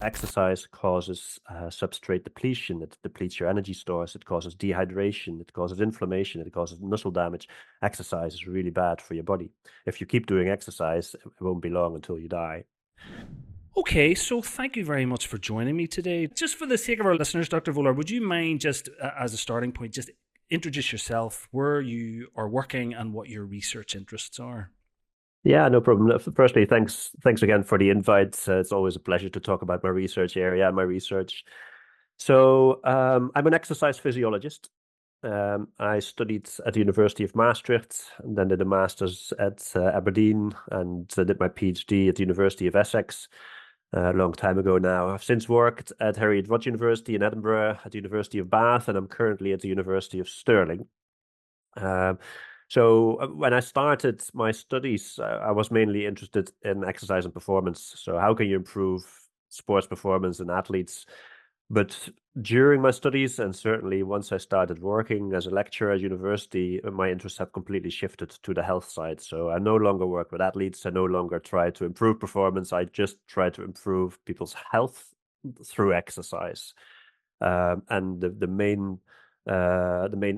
Exercise causes substrate depletion. It depletes your energy stores. It causes dehydration. It causes inflammation. It causes muscle damage. Exercise is really bad for your body. If you keep doing exercise, it won't be long until you die. Okay, so thank you very much for joining me today. Just for the sake of our listeners, Dr. Vollaard, would you mind just as a starting point, just introduce yourself, where you are working, and what your research interests are? Yeah, no problem. Firstly, thanks again for the invite. It's always a pleasure to talk about my research area and my research. I'm an exercise physiologist. I studied at the University of Maastricht and then did a master's at Aberdeen and did my PhD at the University of Essex a long time ago now. I've since worked at Heriot-Watt University in Edinburgh, at the University of Bath, and I'm currently at the University of Stirling. Um, when I started my studies, I was mainly interested in exercise and performance. So how can you improve sports performance in athletes? But during my studies, and certainly once I started working as a lecturer at university, my interests have completely shifted to the health side. So I no longer work with athletes. I no longer try to improve performance. I just try to improve people's health through exercise. And the main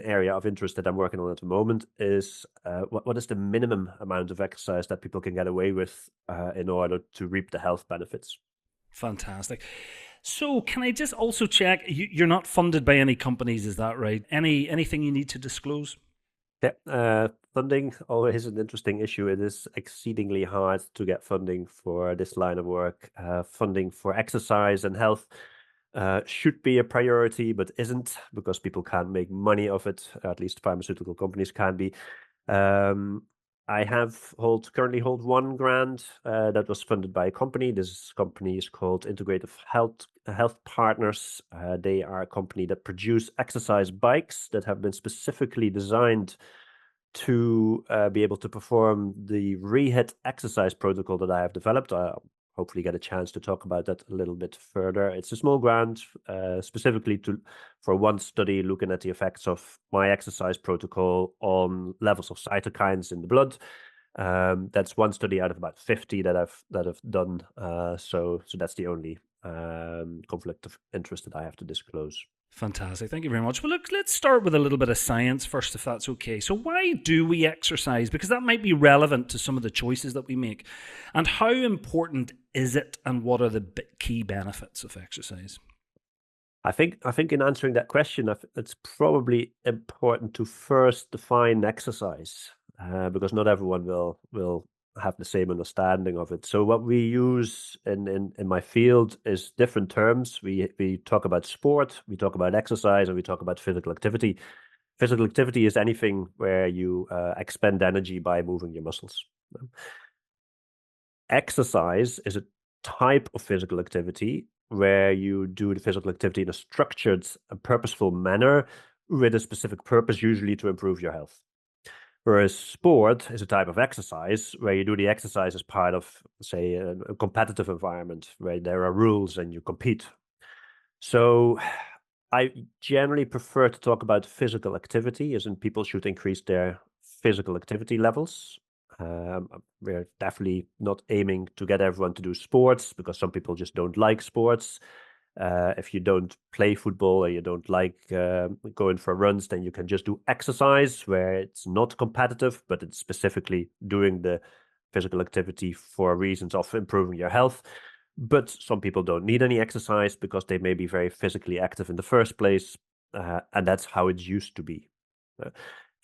area of interest that I'm working on at the moment is what is the minimum amount of exercise that people can get away with in order to reap the health benefits. Fantastic. So, can I just also check? You're not funded by any companies, is that right? Anything you need to disclose? Yeah, funding always an interesting issue. It is exceedingly hard to get funding for this line of work. Funding for exercise and health should be a priority, but isn't because people can't make money of it. At least pharmaceutical companies can be. Um, I currently hold one grant that was funded by a company. This company is called Integrative Health Partners. They are a company that produce exercise bikes that have been specifically designed to be able to perform the rehit exercise protocol that I have developed. I'll hopefully get a chance to talk about that a little bit further. It's a small grant specifically for one study looking at the effects of my exercise protocol on levels of cytokines in the blood. That's one study out of about 50 that I've done. So that's the only conflict of interest that I have to disclose. Fantastic. Thank you very much. Well, look, let's start with a little bit of science first, if that's okay. So, why do we exercise? Because that might be relevant to some of the choices that we make. And how important is it, and what are the key benefits of exercise? I think in answering that question, it's probably important to first define exercise, because not everyone will have the same understanding of it. So what we use in my field is different terms. We talk about sport, we talk about exercise, and we talk about physical activity. Physical activity is anything where you expend energy by moving your muscles. Exercise is a type of physical activity where you do the physical activity in a structured and purposeful manner with a specific purpose, usually to improve your health. Whereas sport is a type of exercise where you do the exercise as part of, say, a competitive environment where there are rules and you compete. So I generally prefer to talk about physical activity, as in people should increase their physical activity levels. We're definitely not aiming to get everyone to do sports because some people just don't like sports. If you don't play football or you don't like going for runs, then you can just do exercise where it's not competitive, but it's specifically doing the physical activity for reasons of improving your health. But some people don't need any exercise because they may be very physically active in the first place, and that's how it used to be. Uh,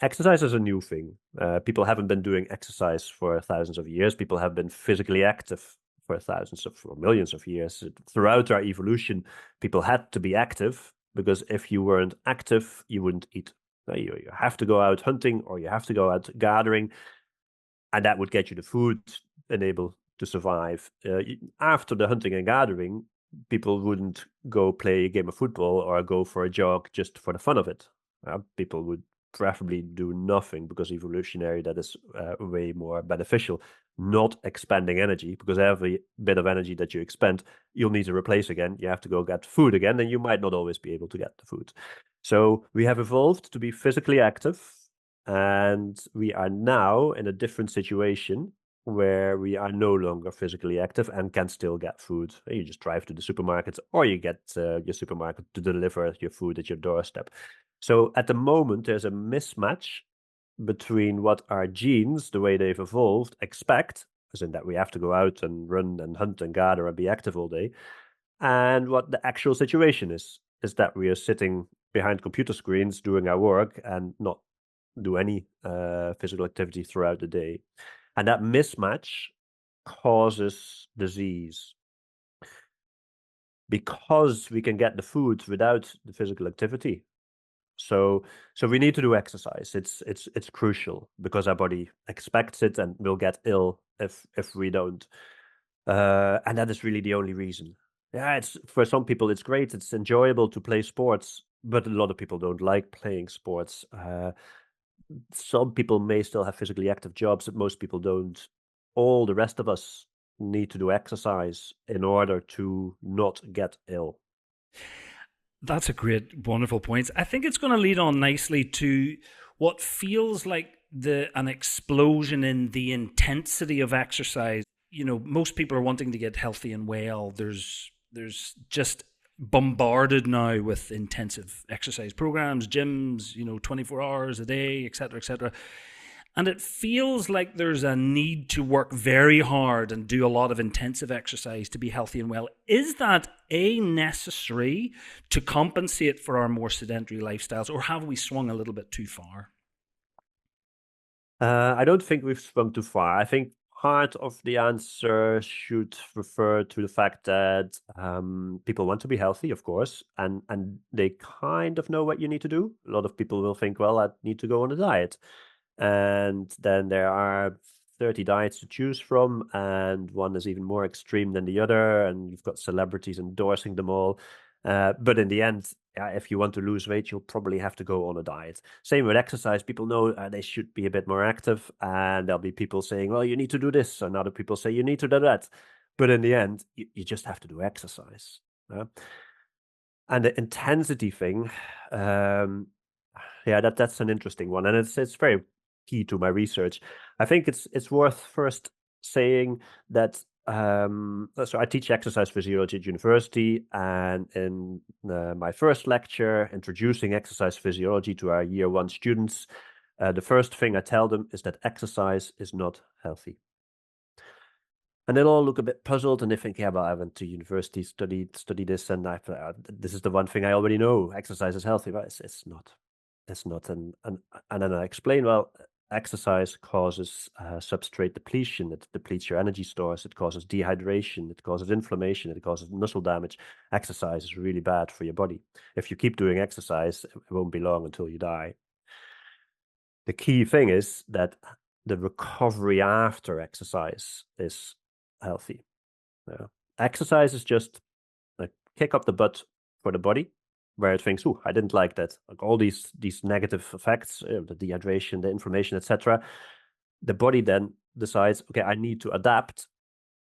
Exercise is a new thing. People haven't been doing exercise for thousands of years. People have been physically active for thousands of or millions of years. Throughout our evolution, people had to be active because if you weren't active, you wouldn't eat. You have to go out hunting or you have to go out gathering, and that would get you the food and able to survive. After the hunting and gathering, people wouldn't go play a game of football or go for a jog just for the fun of it. People would preferably do nothing because evolutionary that is way more beneficial. Not expending energy, because every bit of energy that you expend, you'll need to replace again. You have to go get food again, and you might not always be able to get the food. So we have evolved to be physically active, and we are now in a different situation where we are no longer physically active and can still get food. You just drive to the supermarket, or you get your supermarket to deliver your food at your doorstep. So at the moment, there's a mismatch between what our genes, the way they've evolved, expect, as in that we have to go out and run and hunt and gather and be active all day, and what the actual situation is that we are sitting behind computer screens doing our work and not do any physical activity throughout the day. And that mismatch causes disease because we can get the food without the physical activity. So we need to do exercise. It's crucial because our body expects it and will get ill if we don't. And that is really the only reason. Yeah, it's for some people it's great. It's enjoyable to play sports, but a lot of people don't like playing sports. Some people may still have physically active jobs, but most people don't. All the rest of us need to do exercise in order to not get ill. That's a great, wonderful point. I think it's going to lead on nicely to what feels like an explosion in the intensity of exercise. You know, most people are wanting to get healthy and well. There's just bombarded now with intensive exercise programs, gyms, 24 hours a day, etc., etc. And it feels like there's a need to work very hard and do a lot of intensive exercise to be healthy and well. Is that necessary to compensate for our more sedentary lifestyles, or have we swung a little bit too far? I don't think we've swum too far. I think part of the answer should refer to the fact that people want to be healthy, of course, and they kind of know what you need to do. A lot of people will think, well, I need to go on a diet. And then there are 30 diets to choose from, and one is even more extreme than the other, and you've got celebrities endorsing them all. But in the end, if you want to lose weight, you'll probably have to go on a diet. Same with exercise. People know they should be a bit more active, and there'll be people saying, well, you need to do this, and other people say you need to do that. But in the end, you just have to do exercise. And the intensity thing, that's an interesting one, and it's very key to my research. I think it's worth first saying that so I teach exercise physiology at university, and in my first lecture introducing exercise physiology to our year one students, the first thing I tell them is that exercise is not healthy. And they'll all look a bit puzzled, and they think, yeah, well, I went to university, study this, and this is the one thing I already know. Exercise is healthy, but it's not. It's not. And then I explain, well, exercise causes substrate depletion. It depletes your energy stores. It causes dehydration. It causes inflammation. It causes muscle damage. Exercise is really bad for your body. If you keep doing exercise, it won't be long until you die. The key thing is that the recovery after exercise is healthy. Exercise is just a kick up the butt for the body, where it thinks, "Oh, I didn't like that." Like all these negative effects, the dehydration, the inflammation, etc. The body then decides, "Okay, I need to adapt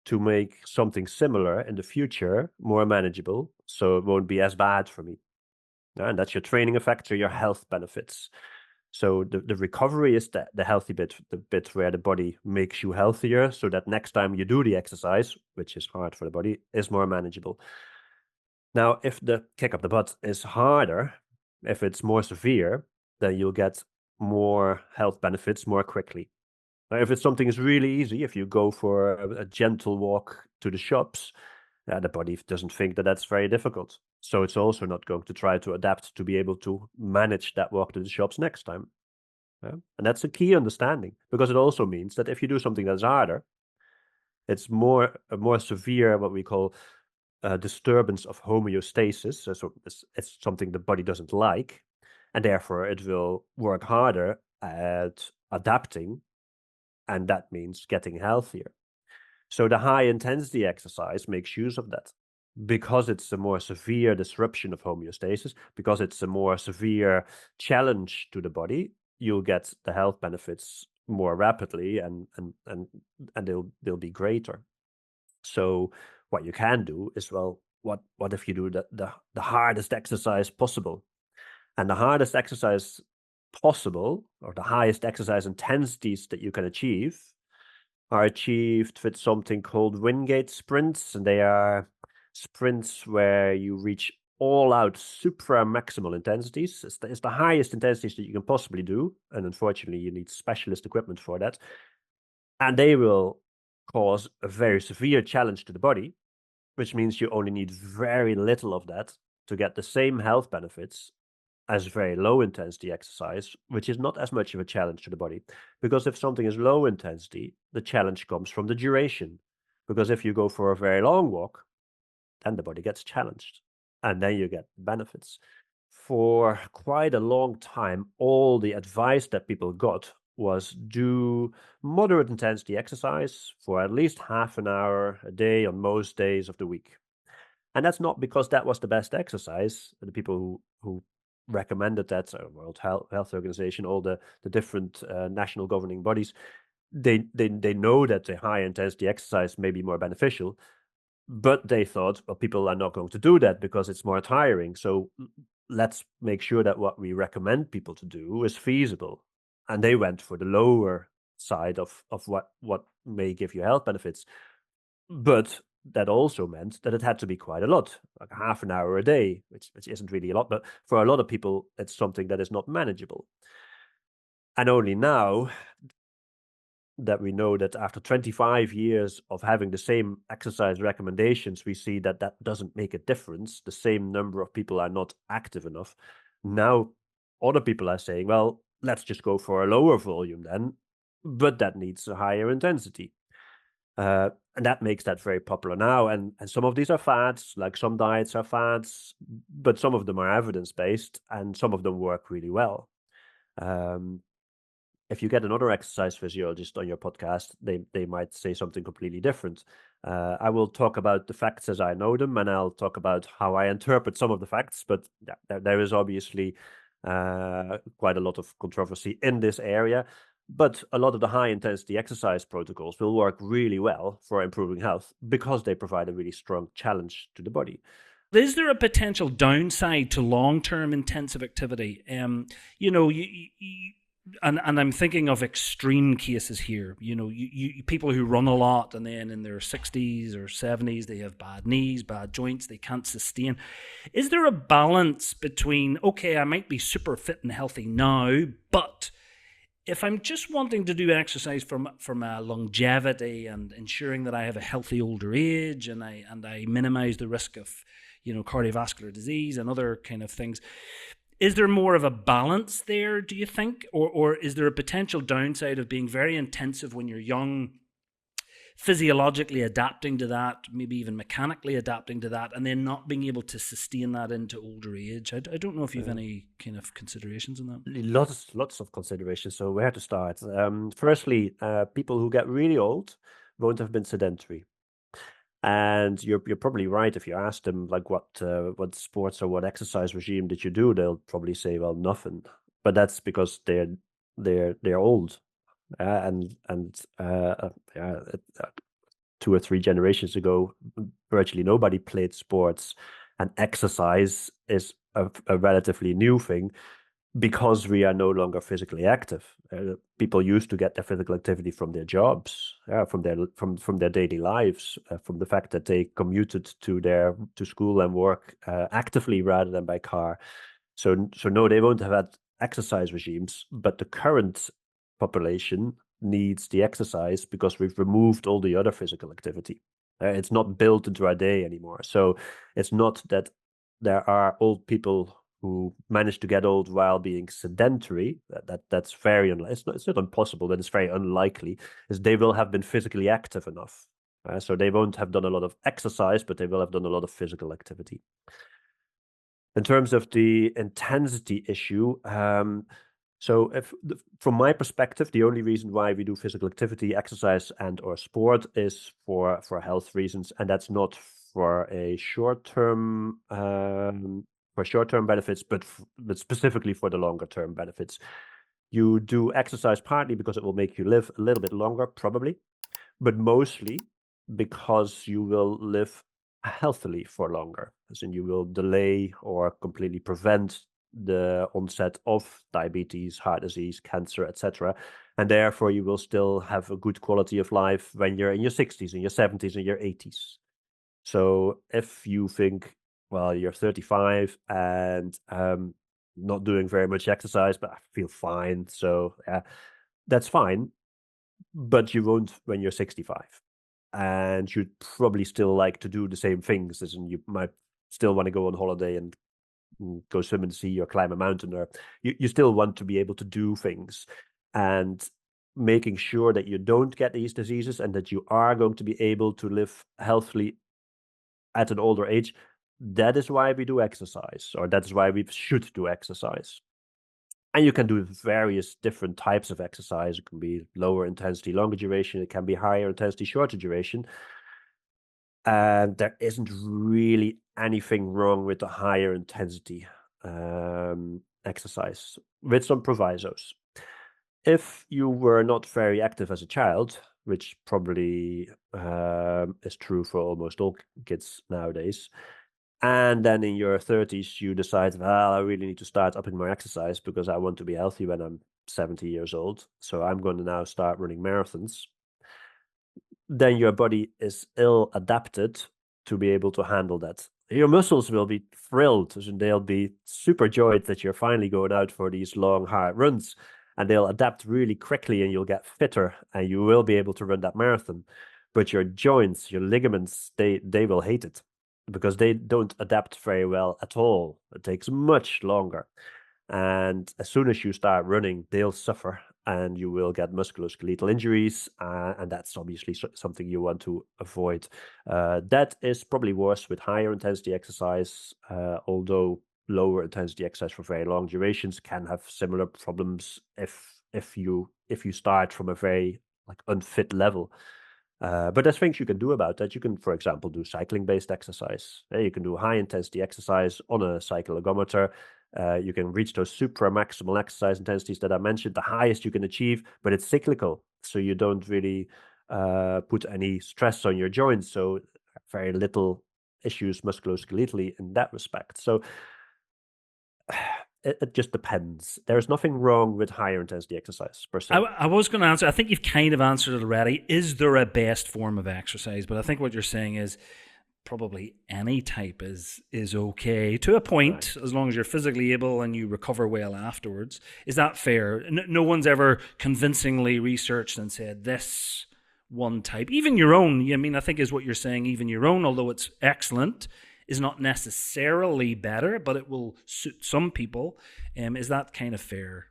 to make something similar in the future more manageable, so it won't be as bad for me." And that's your training effect or your health benefits. So the recovery is the healthy bit, the bit where the body makes you healthier, so that next time you do the exercise, which is hard for the body, is more manageable. Now, if the kick up the butt is harder, if it's more severe, then you'll get more health benefits more quickly. Now, if it's something is really easy, if you go for a gentle walk to the shops, the body doesn't think that that's very difficult. So it's also not going to try to adapt to be able to manage that walk to the shops next time. And that's a key understanding, because it also means that if you do something that's harder, it's a more severe, what we call disturbance of homeostasis. So it's something the body doesn't like, and therefore it will work harder at adapting, and that means getting healthier. So the high intensity exercise makes use of that, because it's a more severe disruption of homeostasis, because it's a more severe challenge to the body. You'll get the health benefits more rapidly, and they'll be greater. So what you can do is, well, what if you do the hardest exercise possible? And the hardest exercise possible, or the highest exercise intensities that you can achieve, are achieved with something called Wingate sprints, and they are sprints where you reach all out supra maximal intensities. It's the highest intensities that you can possibly do, and unfortunately you need specialist equipment for that, and they will cause a very severe challenge to the body, which means you only need very little of that to get the same health benefits as very low intensity exercise, which is not as much of a challenge to the body. Because if something is low intensity, the challenge comes from the duration. Because if you go for a very long walk, then the body gets challenged and then you get benefits. For quite a long time, all the advice that people got was do moderate intensity exercise for at least half an hour a day on most days of the week. And that's not because that was the best exercise. The people who recommended that, World Health Organization, all the different national governing bodies, they know that the high intensity exercise may be more beneficial, but they thought, well, people are not going to do that because it's more tiring. So let's make sure that what we recommend people to do is feasible. And they went for the lower side of what may give you health benefits. But that also meant that it had to be quite a lot, like half an hour a day, which isn't really a lot, but for a lot of people, it's something that is not manageable. And only now that we know that after 25 years of having the same exercise recommendations, we see that that doesn't make a difference. The same number of people are not active enough. Now, other people are saying, well, let's just go for a lower volume then, but that needs a higher intensity. And that makes that very popular now. And some of these are fads, like some diets are fads, but some of them are evidence-based and some of them work really well. If you get another exercise physiologist on your podcast, they might say something completely different. I will talk about the facts as I know them, and I'll talk about how I interpret some of the facts, but there is obviously quite a lot of controversy in this area. But a lot of the high intensity exercise protocols will work really well for improving health because they provide a really strong challenge to the body. Is there a potential downside to long-term intensive activity? You know, and I'm thinking of extreme cases here. You know, people who run a lot and then in their 60s or 70s they have bad knees, bad joints, they can't sustain. Is there a balance between, okay, I might be super fit and healthy now, but if I'm just wanting to do exercise from a longevity and ensuring that I have a healthy older age and I minimize the risk of, you know, cardiovascular disease and other kind of things, is there more of a balance there, do you think? Or is there a potential downside of being very intensive when you're young, physiologically adapting to that, maybe even mechanically adapting to that, and then not being able to sustain that into older age? I don't know if you have any kind of considerations on that. Lots of considerations. So where to start? Firstly, people who get really old won't have been sedentary. And you're probably right. If you ask them like what sports or what exercise regime did you do, they'll probably say, well, nothing. But that's because they're old, yeah, 2 or 3 generations ago, virtually nobody played sports, and exercise is a relatively new thing because we are no longer physically active. People used to get their physical activity from their jobs, from their daily lives, from the fact that they commuted to school and work actively rather than by car. So no, they won't have had exercise regimes, but the current population needs the exercise because we've removed all the other physical activity. It's not built into our day anymore. So it's not that there are old people who manage to get old while being sedentary. That's very unlikely. It's not impossible, but it's very unlikely. Is they will have been physically active enough, so they won't have done a lot of exercise, but they will have done a lot of physical activity. In terms of the intensity issue, so from my perspective, the only reason why we do physical activity, exercise, and or sport is for health reasons, and that's not for a short-term benefits, but specifically for the longer-term benefits. You do exercise partly because it will make you live a little bit longer, probably, but mostly because you will live healthily for longer, as in you will delay or completely prevent the onset of diabetes, heart disease, cancer, etc. And therefore, you will still have a good quality of life when you're in your 60s, in your 70s, in your 80s. So if you think, well, you're 35 and not doing very much exercise, but I feel fine, so yeah, that's fine. But you won't when you're 65. And you'd probably still like to do the same things, as in you might still want to go on holiday and go swim in the sea or climb a mountain, or you still want to be able to do things. And making sure that you don't get these diseases and that you are going to be able to live healthily at an older age, that is why we do exercise, or that's why we should do exercise. And you can do various different types of exercise. It can be lower intensity, longer duration. It can be higher intensity, shorter duration. And there isn't really anything wrong with the higher intensity exercise, with some provisos. If you were not very active as a child, which probably is true for almost all kids nowadays, and then in your 30s, you decide, well, I really need to start upping my exercise because I want to be healthy when I'm 70 years old. So I'm going to now start running marathons. Then your body is ill adapted to be able to handle that. Your muscles will be thrilled and they'll be super joyed that you're finally going out for these long, hard runs. And they'll adapt really quickly and you'll get fitter and you will be able to run that marathon. But your joints, your ligaments, they will hate it because they don't adapt very well at all. It takes much longer. And as soon as you start running, they'll suffer and you will get musculoskeletal injuries. And that's obviously something you want to avoid. That is probably worse with higher intensity exercise, although lower intensity exercise for very long durations can have similar problems if you start from a very unfit level. But there's things you can do about that. You can, for example, do cycling-based exercise. You can do high-intensity exercise on a cycle ergometer. You can reach those supra-maximal exercise intensities that I mentioned, the highest you can achieve, but it's cyclical. So you don't really put any stress on your joints. So very little issues musculoskeletally in that respect. So it just depends. There's nothing wrong with higher intensity exercise per se. I was going to answer. I think you've kind of answered it already. Is there a best form of exercise? But I think what you're saying is probably any type is okay to a point, right, as long as you're physically able and you recover well afterwards. Is that fair? No one's ever convincingly researched and said this one type, even your own. I mean, I think is what you're saying. Even your own, although it's excellent, is not necessarily better, but it will suit some people. Is that kind of fair?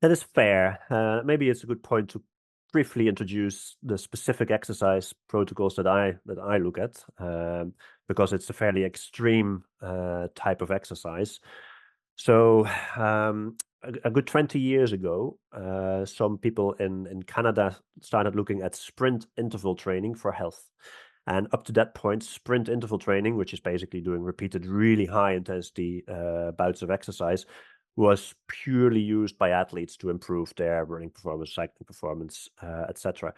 That is fair. Maybe it's a good point to briefly introduce the specific exercise protocols that I look at, because it's a fairly extreme type of exercise. So a good 20 years ago, some people in Canada started looking at sprint interval training for health. And up to that point, sprint interval training, which is basically doing repeated, really high intensity bouts of exercise, was purely used by athletes to improve their running performance, cycling performance, etc.,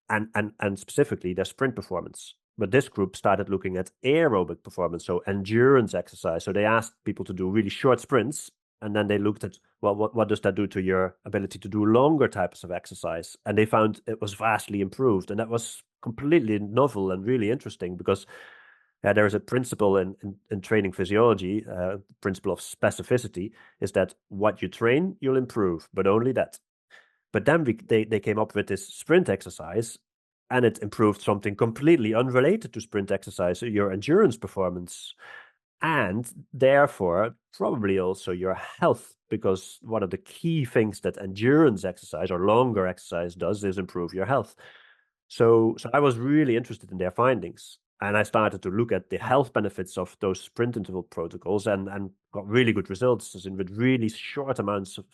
and specifically their sprint performance. But this group started looking at aerobic performance, so endurance exercise. So they asked people to do really short sprints, and then they looked at, well, what does that do to your ability to do longer types of exercise? And they found it was vastly improved, and that was completely novel and really interesting because there is a principle in training physiology, principle of specificity, is that what you train, you'll improve, but only that. But then they came up with this sprint exercise, and it improved something completely unrelated to sprint exercise, so your endurance performance, and therefore probably also your health, because one of the key things that endurance exercise or longer exercise does is improve your health. So I was really interested in their findings. And I started to look at the health benefits of those sprint interval protocols and got really good results. As in, with really short amounts of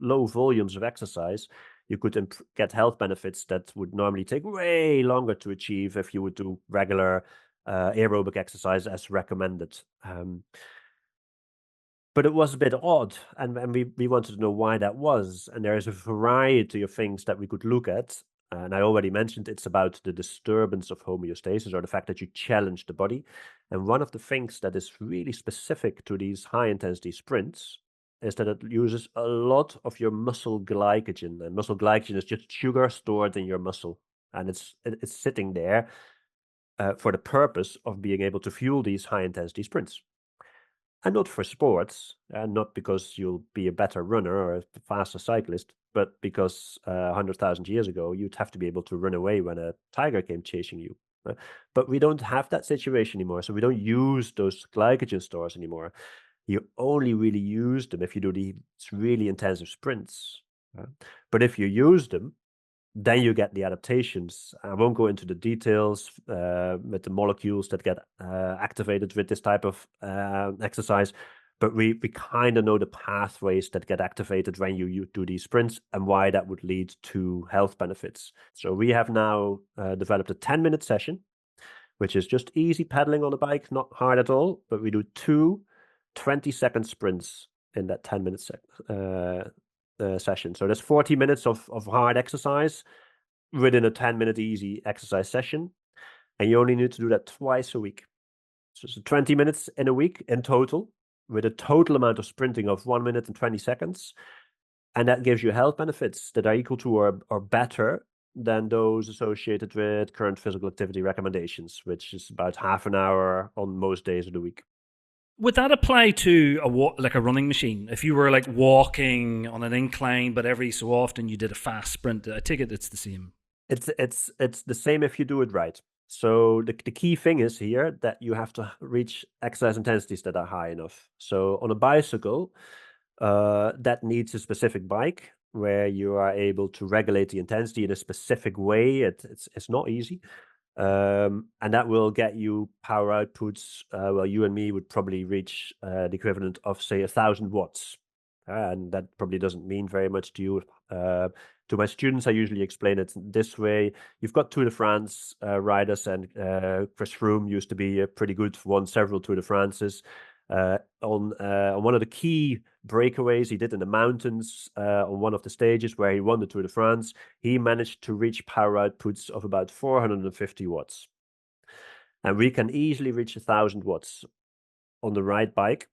low volumes of exercise, you could get health benefits that would normally take way longer to achieve if you would do regular aerobic exercise as recommended. But it was a bit odd, and we wanted to know why that was. And there is a variety of things that we could look at. And I already mentioned it's about the disturbance of homeostasis, or the fact that you challenge the body. And one of the things that is really specific to these high intensity sprints is that it uses a lot of your muscle glycogen, and muscle glycogen is just sugar stored in your muscle, and it's sitting there for the purpose of being able to fuel these high intensity sprints. And not for sports, and not because you'll be a better runner or a faster cyclist, but because 100,000 years ago, you'd have to be able to run away when a tiger came chasing you. But we don't have that situation anymore, so we don't use those glycogen stores anymore. You only really use them if you do these really intensive sprints. But if you use them, then you get the adaptations. I won't go into the details with the molecules that get activated with this type of exercise, but we kind of know the pathways that get activated when you do these sprints and why that would lead to health benefits. So we have now developed a 10-minute session, which is just easy pedaling on the bike, not hard at all, but we do two 20-second sprints in that 10-minute session. So there's 40 minutes of hard exercise within a 10-minute easy exercise session. And you only need to do that twice a week. So it's 20 minutes in a week in total, with a total amount of sprinting of 1 minute and 20 seconds. And that gives you health benefits that are equal to or better than those associated with current physical activity recommendations, which is about half an hour on most days of the week. Would that apply to like a running machine? If you were like walking on an incline, but every so often you did a fast sprint, I take it it's the same. It's the same if you do it right. So the key thing is here that you have to reach exercise intensities that are high enough. So on a bicycle, that needs a specific bike where you are able to regulate the intensity in a specific way. It's not easy. And that will get you power outputs. Well, you and me would probably reach the equivalent of, say, 1,000 watts. And that probably doesn't mean very much to you. To my students, I usually explain it this way. You've got Tour de France riders, and Chris Froome used to be pretty good, won several Tour de France's. On one of the key breakaways he did in the mountains on one of the stages where he won the Tour de France, he managed to reach power outputs of about 450 watts. And we can easily reach 1,000 watts on the right bike,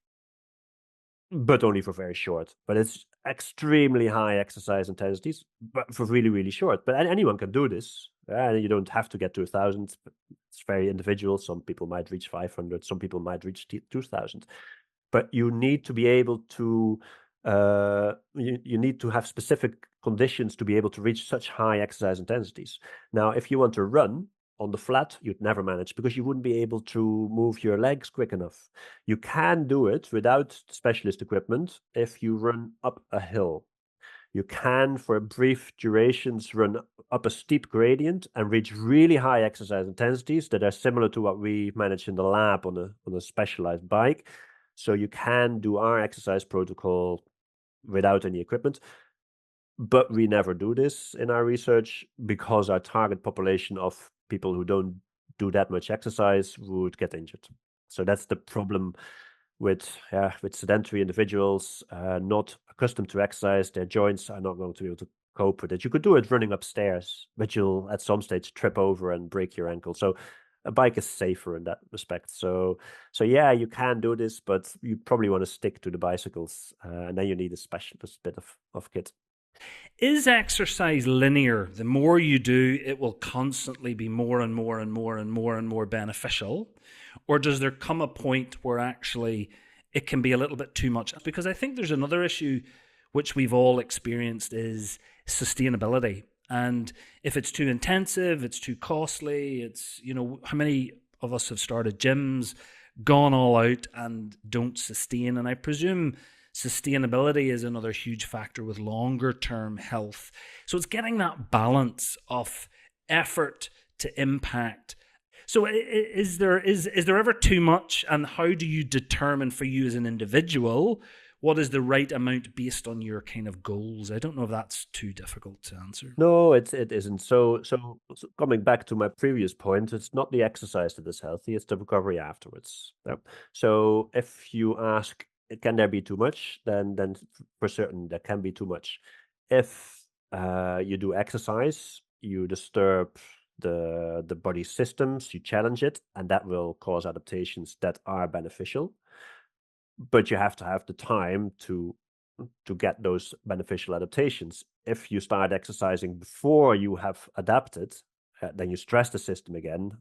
but only for very short. But it's extremely high exercise intensities, but for really, really short. But anyone can do this. You don't have to get to 1,000. It's very individual. Some people might reach 500. Some people might reach 2,000. But you need to be able to, you need to have specific conditions to be able to reach such high exercise intensities. Now, if you want to run on the flat, you'd never manage because you wouldn't be able to move your legs quick enough. You can do it without specialist equipment if you run up a hill. You can, for brief durations, run up a steep gradient and reach really high exercise intensities that are similar to what we manage in the lab on a specialized bike. So you can do our exercise protocol without any equipment. But we never do this in our research because our target population of people who don't do that much exercise would get injured. So that's the problem with sedentary individuals not accustomed to exercise. Their joints are not going to be able to cope with it. You could do it running upstairs, but you'll at some stage trip over and break your ankle. So a bike is safer in that respect. So yeah, you can do this, but you probably want to stick to the bicycles, and then you need a specialist bit of kit. Is exercise linear? The more you do, it will constantly be more and more and more and more and more beneficial? Or does there come a point where actually it can be a little bit too much? Because I think there's another issue which we've all experienced is sustainability. And if it's too intensive, it's too costly. It's, how many of us have started gyms, gone all out and don't sustain? And I presume sustainability is another huge factor with longer term health. So it's getting that balance of effort to impact. So is there ever too much, and how do you determine for you as an individual what is the right amount based on your kind of goals? I don't know if that's too difficult to answer. No, it isn't. So coming back to my previous point, it's not the exercise that is healthy, it's the recovery afterwards. Yep. So if you ask, can there be too much? Then for certain there can be too much. If you do exercise, you disturb the body systems, you challenge it, and that will cause adaptations that are beneficial. But you have to have the time to to get those beneficial adaptations. If you start exercising before you have adapted, then you stress the system again.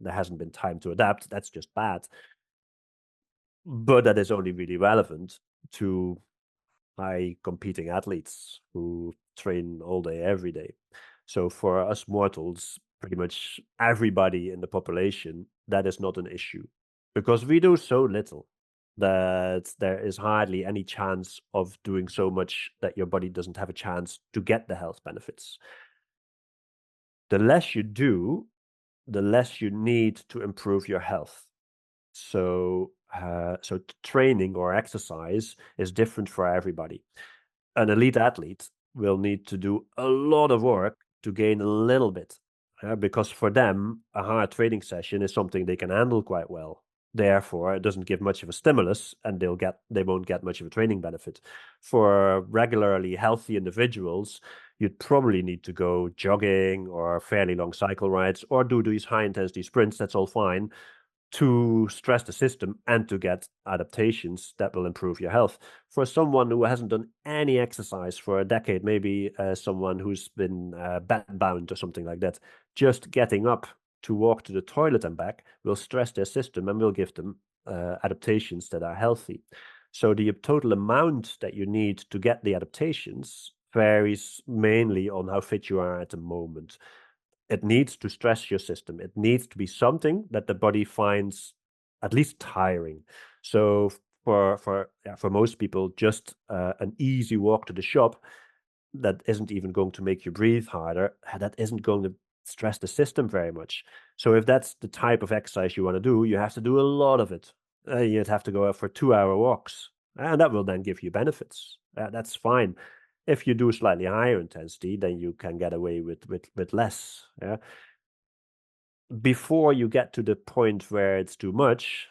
There hasn't been time to adapt. That's just bad. But that is only really relevant to high competing athletes who train all day, every day. So for us mortals, pretty much everybody in the population, that is not an issue because we do so little that there is hardly any chance of doing so much that your body doesn't have a chance to get the health benefits. The less you do, the less you need to improve your health. So training or exercise is different for everybody. An elite athlete will need to do a lot of work to gain a little bit, because for them, a hard training session is something they can handle quite well. Therefore, it doesn't give much of a stimulus, and they won't get much of a training benefit. For regularly healthy individuals, you'd probably need to go jogging or fairly long cycle rides or do these high intensity sprints. That's all fine to stress the system and to get adaptations that will improve your health. For someone who hasn't done any exercise for a decade, maybe someone who's been bedbound or something like that, just getting up to walk to the toilet and back will stress their system and will give them adaptations that are healthy. So the total amount that you need to get the adaptations varies mainly on how fit you are at the moment. It needs to stress your system. It needs to be something that the body finds at least tiring. So for most people, just an easy walk to the shop that isn't even going to make you breathe harder, that isn't going to stress the system very much. So if that's the type of exercise you want to do, you have to do a lot of it. You'd have to go out for 2-hour walks, and that will then give you benefits. That's fine. If you do slightly higher intensity, then you can get away with less. Yeah. Before you get to the point where it's too much,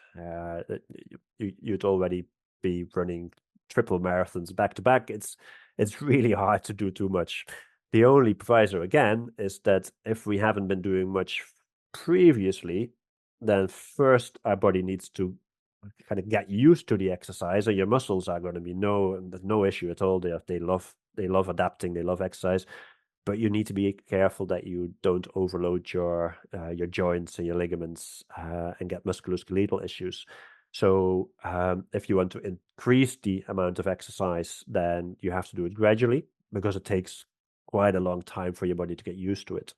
you'd already be running triple marathons back to back. It's really hard to do too much. The only proviso again is that if we haven't been doing much previously, then first our body needs to kind of get used to the exercise, and your muscles are going to be there's no issue at all. They love adapting, they love exercise, but you need to be careful that you don't overload your joints and your ligaments and get musculoskeletal issues. So if you want to increase the amount of exercise, then you have to do it gradually because it takes quite a long time for your body to get used to it.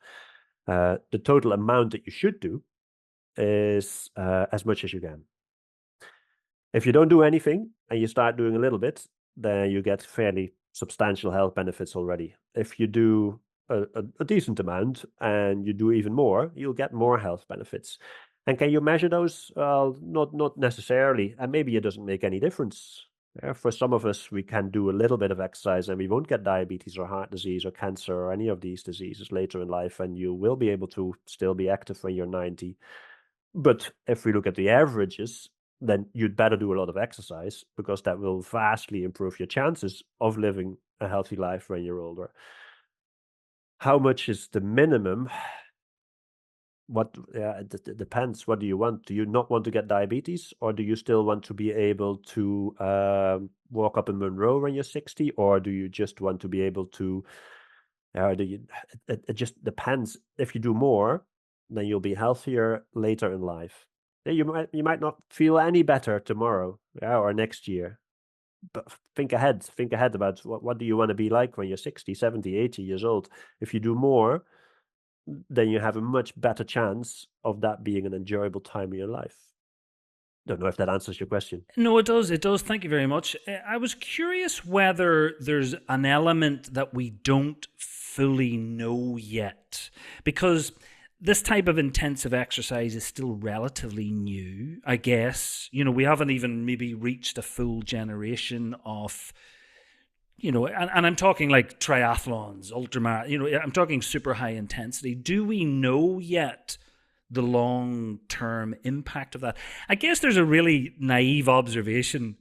The total amount that you should do is as much as you can. If you don't do anything and you start doing a little bit, then you get fairly substantial health benefits already. If you do a decent amount and you do even more, you'll get more health benefits. And can you measure those? Not necessarily, and maybe it doesn't make any difference. For some of us, we can do a little bit of exercise and we won't get diabetes or heart disease or cancer or any of these diseases later in life, and you will be able to still be active when you're 90. But if we look at the averages, then you'd better do a lot of exercise because that will vastly improve your chances of living a healthy life when you're older. How much is the minimum? It depends. What do you want? Do you not want to get diabetes, or do you still want to be able to walk up in Monroe when you're 60, or do you just want to be able to? It just depends. If you do more, then you'll be healthier later in life. You might not feel any better tomorrow, or next year. But think ahead. Think ahead about what do you want to be like when you're 60, 70, 80 years old. If you do more, then you have a much better chance of that being an enjoyable time in your life. Don't know if that answers your question. No, it does. It does. Thank you very much. I was curious whether there's an element that we don't fully know yet, because this type of intensive exercise is still relatively new, I guess. We haven't even maybe reached a full generation of, and I'm talking like triathlons, ultramarathon, I'm talking super high intensity. Do we know yet the long-term impact of that? I guess there's a really naive observation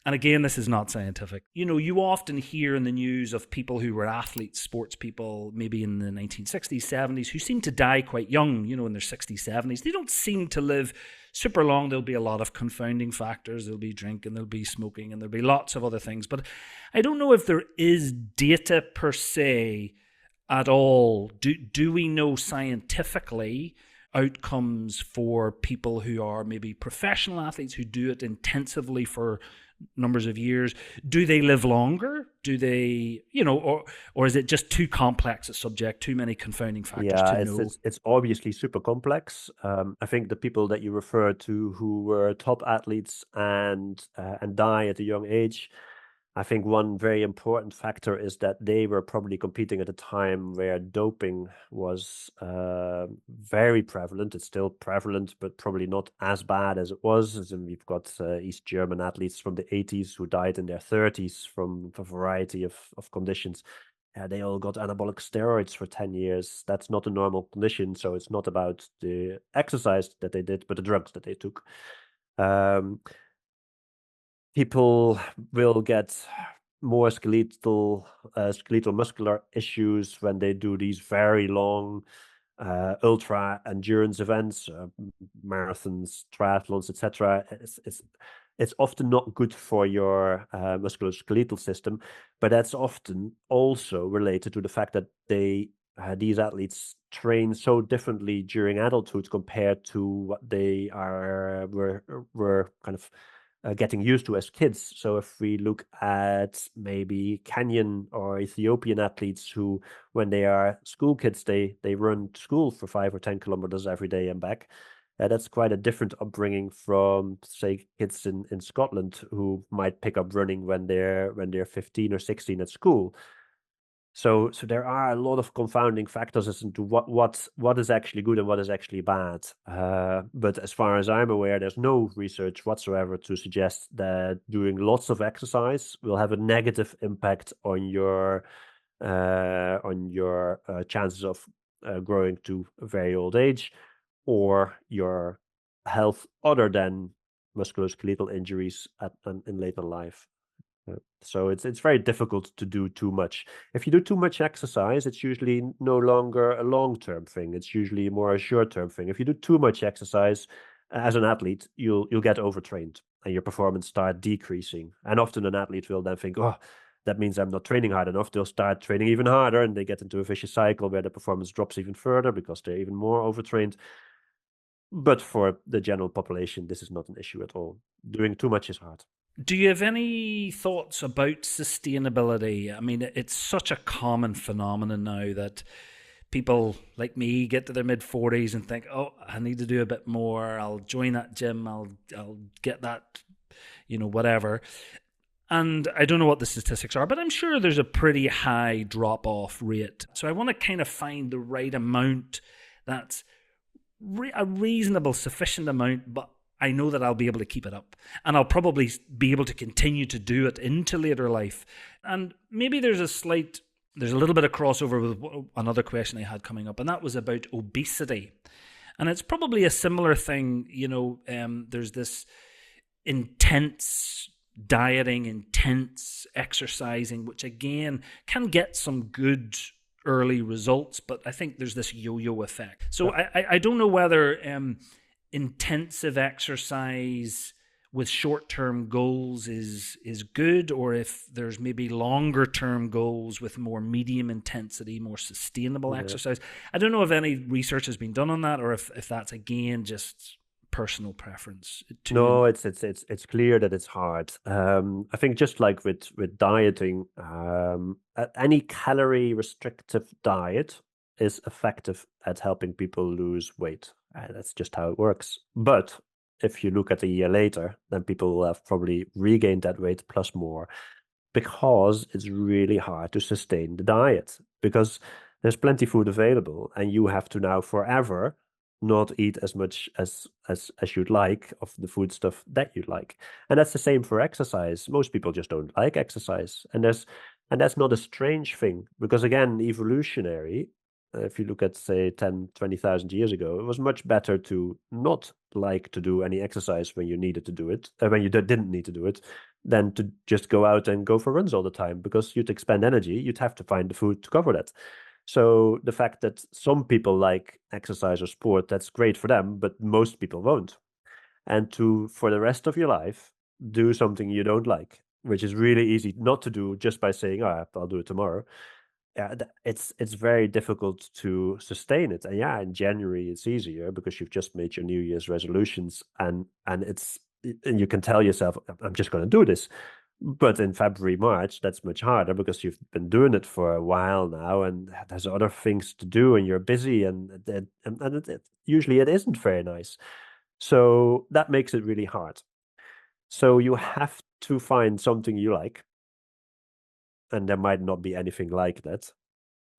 And again, this is not scientific. You know, you often hear in the news of people who were athletes, sports people, maybe in the 1960s, 70s, who seem to die quite young, you know, in their 60s, 70s. They don't seem to live super long. There'll be a lot of confounding factors. There'll be drinking, there'll be smoking, and there'll be lots of other things. But I don't know if there is data per se at all. Do we know scientifically outcomes for people who are maybe professional athletes who do it intensively for numbers of years? Do they live longer? Do they, you know, or is it just too complex a subject, too many confounding factors Yeah, to it's know? it's it's obviously super complex. I think the people that you refer to who were top athletes and die at a young age, I think one very important factor is that they were probably competing at a time where doping was very prevalent. It's still prevalent, but probably not as bad as it was. As in, we've got East German athletes from the 80s who died in their 30s from a variety of conditions. They all got anabolic steroids for 10 years. That's not a normal condition. So it's not about the exercise that they did, but the drugs that they took. Um, People will get more skeletal muscular issues when they do these very long ultra endurance events, marathons, triathlons, etc. It's often not good for your musculoskeletal system, but that's often also related to the fact that these athletes train so differently during adulthood compared to what they were kind of getting used to as kids. So if we look at maybe Kenyan or Ethiopian athletes who, when they are school kids, they run to school for 5 or 10 kilometers every day and back. That's quite a different upbringing from, say, kids in Scotland who might pick up running when they're 15 or 16 at school. So there are a lot of confounding factors as to what is actually good and what is actually bad. But as far as I'm aware, there's no research whatsoever to suggest that doing lots of exercise will have a negative impact on your chances of growing to a very old age or your health other than musculoskeletal injuries in later life. So it's very difficult to do too much. If you do too much exercise, it's usually no longer a long-term thing. It's usually more a short-term thing. If you do too much exercise as an athlete, you'll get overtrained and your performance start decreasing. And often an athlete will then think, oh, that means I'm not training hard enough. They'll start training even harder and they get into a vicious cycle where the performance drops even further because they're even more overtrained. But for the general population, this is not an issue at all. Doing too much is hard. Do you have any thoughts about sustainability? I mean, it's such a common phenomenon now that people like me get to their mid 40s and think, "Oh, I need to do a bit more. I'll join that gym. I'll get that, you know, whatever." And I don't know what the statistics are, but I'm sure there's a pretty high drop off rate. So I want to kind of find the right amount that's a reasonable, sufficient amount, but I know that I'll be able to keep it up. And I'll probably be able to continue to do it into later life. And maybe there's a little bit of crossover with another question I had coming up, and that was about obesity. And it's probably a similar thing, you know, there's this intense dieting, intense exercising, which again can get some good early results, but I think there's this yo-yo effect. So I don't know whether intensive exercise with short-term goals is good, or if there's maybe longer-term goals with more medium intensity, more sustainable exercise. I don't know if any research has been done on that, or if that's again just personal preference. No, it's clear that it's hard. I think just like with dieting, any calorie restrictive diet is effective at helping people lose weight. That's just how it works. But if you look at a year later, then people will have probably regained that weight plus more, because it's really hard to sustain the diet because there's plenty food available and you have to now forever not eat as much as you'd like of the food stuff that you like. And that's the same for exercise. Most people just don't like exercise. And that's not a strange thing because, again, evolutionary, if you look at, say, 10, 20,000 years ago, it was much better to not like to do any exercise when you needed to do it, when you didn't need to do it, than to just go out and go for runs all the time, because you'd expend energy. You'd have to find the food to cover that. So the fact that some people like exercise or sport, that's great for them, but most people won't. And to, for the rest of your life, do something you don't like, which is really easy not to do just by saying, "Oh, I'll do it tomorrow." Yeah, it's very difficult to sustain it. And yeah, in January it's easier because you've just made your New Year's resolutions, and you can tell yourself, "I'm just going to do this." But in February, March, that's much harder because you've been doing it for a while now, and there's other things to do, and you're busy, and usually it isn't very nice. So that makes it really hard. So you have to find something you like, and there might not be anything like that.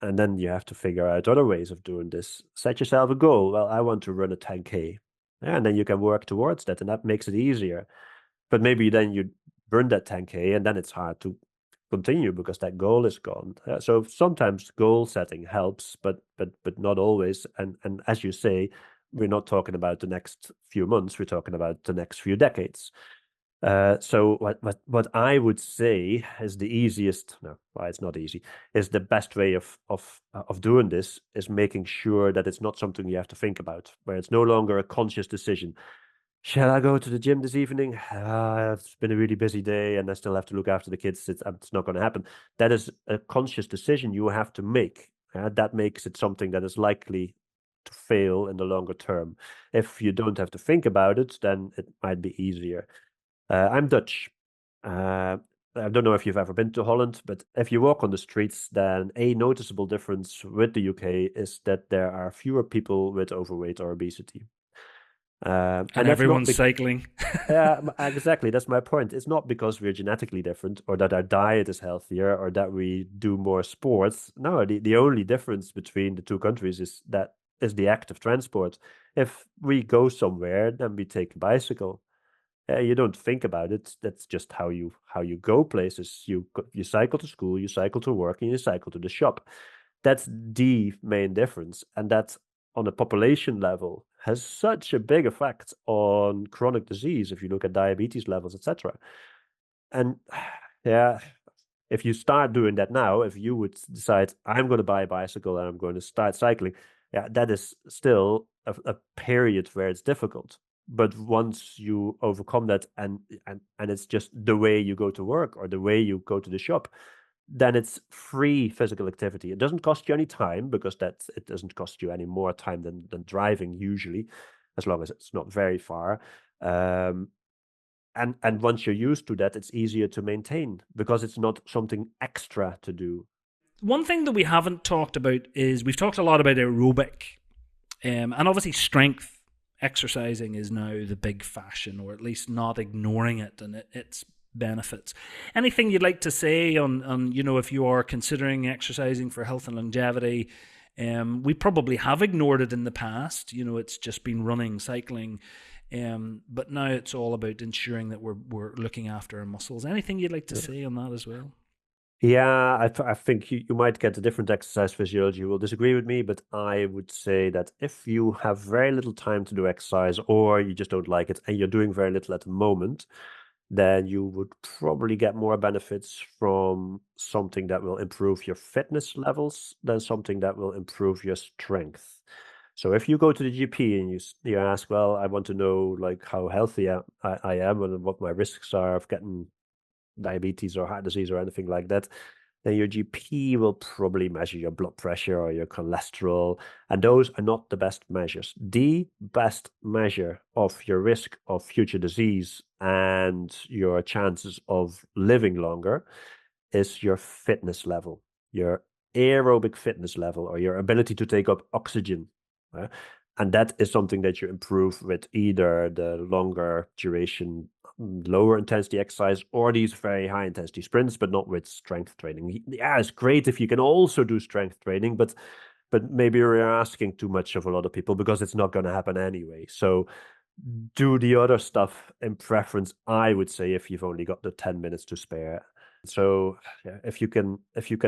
And then you have to figure out other ways of doing this. Set yourself a goal. Well, I want to run a 10K. Yeah, and then you can work towards that, and that makes it easier. But maybe then you burn that 10K, and then it's hard to continue because that goal is gone. So sometimes goal setting helps, but not always. And as you say, we're not talking about the next few months. We're talking about the next few decades. So what I would say is the easiest, no, well, it's not easy, is the best way of doing this is making sure that it's not something you have to think about, where it's no longer a conscious decision. Shall I go to the gym this evening? It's been a really busy day and I still have to look after the kids. It's not going to happen. That is a conscious decision you have to make. That makes it something that is likely to fail in the longer term. If you don't have to think about it, then it might be easier. I'm Dutch. Uh, I don't know if you've ever been to Holland, but if you walk on the streets, then a noticeable difference with the UK is that there are fewer people with overweight or obesity. And And that's not everyone's be cycling. exactly, that's my point. It's not because we're genetically different or that our diet is healthier or that we do more sports. No, the only difference between the two countries is the act of transport. If we go somewhere, then we take a bicycle. You don't think about it. That's just how you go places. You cycle to school, you cycle to work, and you cycle to the shop. That's the main difference, and that on a population level has such a big effect on chronic disease. If you look at diabetes levels, etc. And yeah, if you start doing that now, if you would decide I'm going to buy a bicycle and I'm going to start cycling, yeah, that is still a period where it's difficult. But once you overcome that, and it's just the way you go to work or the way you go to the shop, then it's free physical activity. It doesn't cost you any time because it doesn't cost you any more time than driving usually, as long as it's not very far. Um, and once you're used to that, it's easier to maintain because it's not something extra to do. One thing that we haven't talked about is we've talked a lot about aerobic, and obviously strength exercising is now the big fashion, or at least not ignoring it and its benefits. Anything you'd like to say on if you are considering exercising for health and longevity? We probably have ignored it in the past. It's just been running, cycling, but now it's all about ensuring that we're looking after our muscles. Anything you'd like to say on that as well? Yeah, I think you might get a different exercise physiology. You will disagree with me, but I would say that if you have very little time to do exercise or you just don't like it and you're doing very little at the moment, then you would probably get more benefits from something that will improve your fitness levels than something that will improve your strength. So if you go to the GP and you ask, well, I want to know like how healthy I am and what my risks are of getting diabetes or heart disease or anything like that, then your GP will probably measure your blood pressure or your cholesterol. And those are not the best measures. The best measure of your risk of future disease and your chances of living longer is your fitness level, your aerobic fitness level, or your ability to take up oxygen. And that is something that you improve with either the longer duration, lower intensity exercise or these very high intensity sprints, but not with strength training. Yeah, it's great if you can also do strength training, but maybe you're asking too much of a lot of people because it's not going to happen anyway. So do the other stuff in preference, I would say, if you've only got the 10 minutes to spare. So yeah, if you can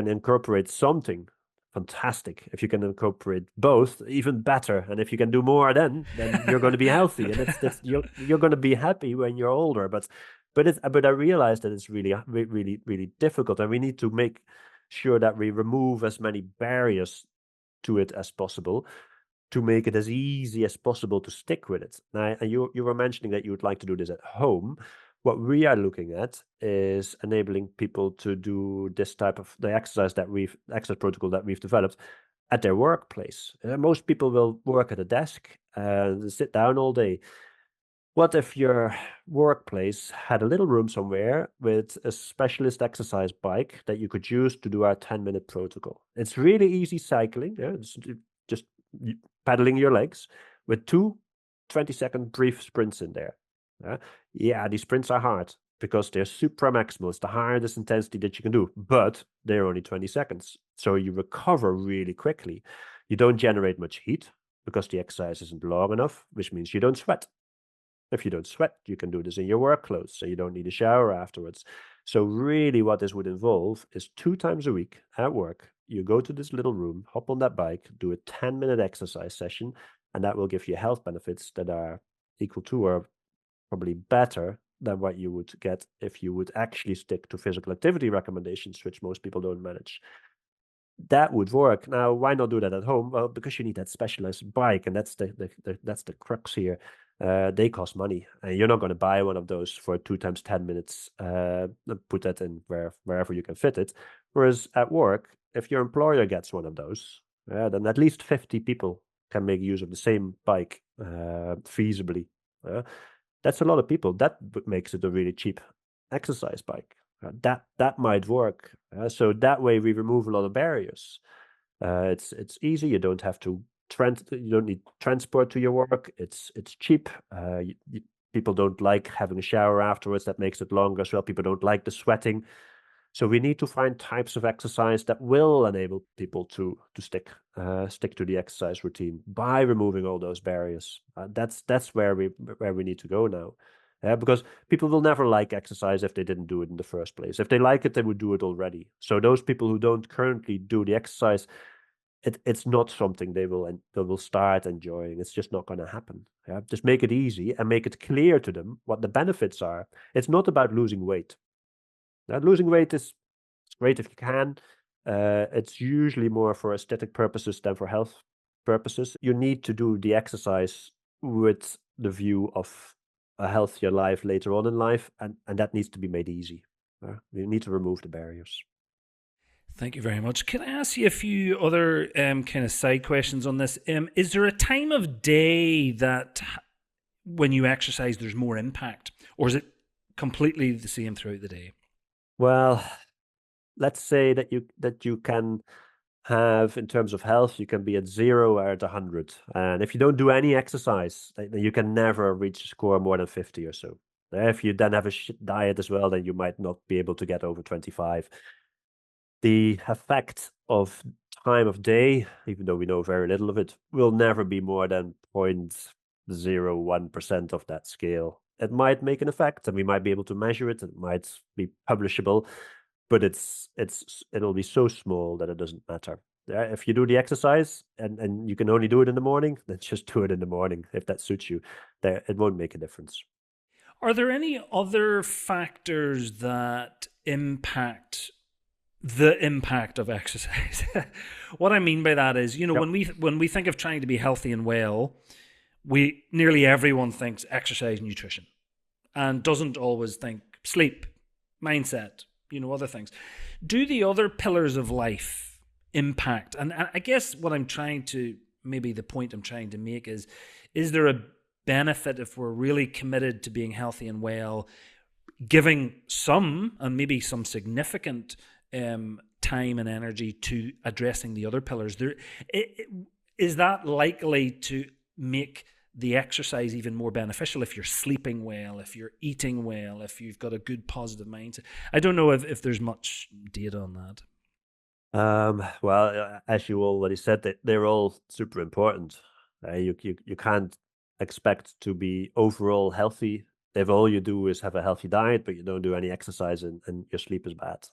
incorporate something, fantastic. If you can incorporate both, even better. And if you can do more, then you're going to be healthy, and that's you're going to be happy when you're older. But but I realize that it's really difficult, and we need to make sure that we remove as many barriers to it as possible to make it as easy as possible to stick with it. Now, and you were mentioning that you would like to do this at home. What we are looking at is enabling people to do this type of the exercise protocol that we've developed at their workplace. Most people will work at a desk and sit down all day. What if your workplace had a little room somewhere with a specialist exercise bike that you could use to do our 10-minute protocol? It's really easy cycling. Yeah? It's just pedaling your legs with two 20-second brief sprints in there. Yeah, these sprints are hard because they're supramaximal. It's the hardest intensity that you can do, but they're only 20 seconds. So you recover really quickly. You don't generate much heat because the exercise isn't long enough, which means you don't sweat. If you don't sweat, you can do this in your work clothes, so you don't need a shower afterwards. So really what this would involve is 2 times a week at work, you go to this little room, hop on that bike, do a 10-minute exercise session, and that will give you health benefits that are equal to or probably better than what you would get if you would actually stick to physical activity recommendations, which most people don't manage. That would work. Now, why not do that at home? Well, because you need that specialized bike, and that's the crux here. They cost money, and you're not going to buy one of those for 2 times 10 minutes. Put that in wherever you can fit it. Whereas at work, if your employer gets one of those, then at least 50 people can make use of the same bike feasibly. That's a lot of people. That makes it a really cheap exercise bike. That might work. So that way we remove a lot of barriers. It's easy. You don't have to you don't need transport to your work. It's cheap. People don't like having a shower afterwards. That makes it longer as well. People don't like the sweating. So we need to find types of exercise that will enable people to stick to the exercise routine by removing all those barriers. That's where we need to go now. Because people will never like exercise if they didn't do it in the first place. If they like it, they would do it already. So those people who don't currently do the exercise, it's not something they will start enjoying. It's just not going to happen. Just make it easy and make it clear to them what the benefits are. It's not about losing weight. Losing weight is great if you can. It's usually more for aesthetic purposes than for health purposes. You need to do the exercise with the view of a healthier life later on in life, and that needs to be made easy. You need to remove the barriers. Thank you very much. Can I ask you a few other kind of side questions on this? Is there a time of day that when you exercise there's more impact, or is it completely the same throughout the day? Well, let's say that you can have, in terms of health, you can be at 0 or at 100. And if you don't do any exercise, then you can never reach a score more than 50 or so. If you then have a shit diet as well, then you might not be able to get over 25. The effect of time of day, even though we know very little of it, will never be more than 0.01% of that scale. It might make an effect, and we might be able to measure it. It might be publishable, but it'll be so small that it doesn't matter. If you do the exercise and you can only do it in the morning, then just do it in the morning if that suits you. It won't make a difference. Are there any other factors that impact the impact of exercise? What I mean by that is, Yep. when we think of trying to be healthy and well, we nearly everyone thinks exercise, nutrition, and doesn't always think sleep, mindset, other things. Do the other pillars of life impact? And I guess what I'm trying to, maybe the point I'm trying to make is there a benefit if we're really committed to being healthy and well, giving some, and maybe some significant time and energy to addressing the other pillars? Is that likely to make the exercise even more beneficial if you're sleeping well, if you're eating well, if you've got a good positive mindset? I don't know if there's much data on that. Well, as you already said, they're all super important. You can't expect to be overall healthy if all you do is have a healthy diet, but you don't do any exercise and your sleep is bad.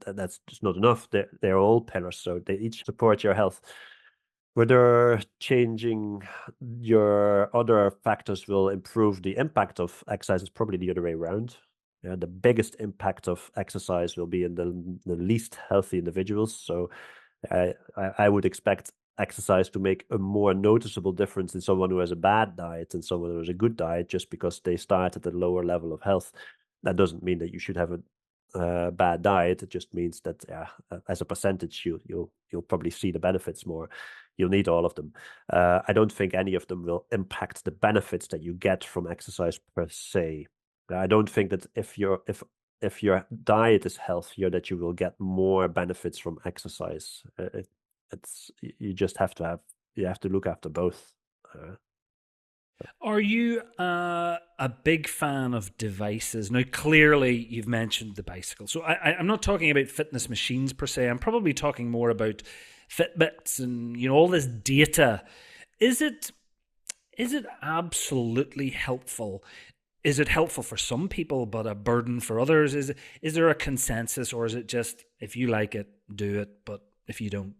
That's just not enough. They're all pillars, so they each support your health. Whether changing your other factors will improve the impact of exercise is probably the other way around. The biggest impact of exercise will be in the least healthy individuals. So I would expect exercise to make a more noticeable difference in someone who has a bad diet and someone who has a good diet, just because they start at a lower level of health. That doesn't mean that you should have a bad diet. It just means that as a percentage, you'll probably see the benefits more. You'll need all of them. I don't think any of them will impact the benefits that you get from exercise per se. I don't think that if your diet is healthier, that you will get more benefits from exercise. It's you just you have to look after both. Are you a big fan of devices? Now, clearly, you've mentioned the bicycle. So I'm not talking about fitness machines per se. I'm probably talking more about Fitbits and all this data. Is it absolutely helpful? Is it helpful for some people, but a burden for others? Is there a consensus, or is it just if you like it, do it, but if you don't?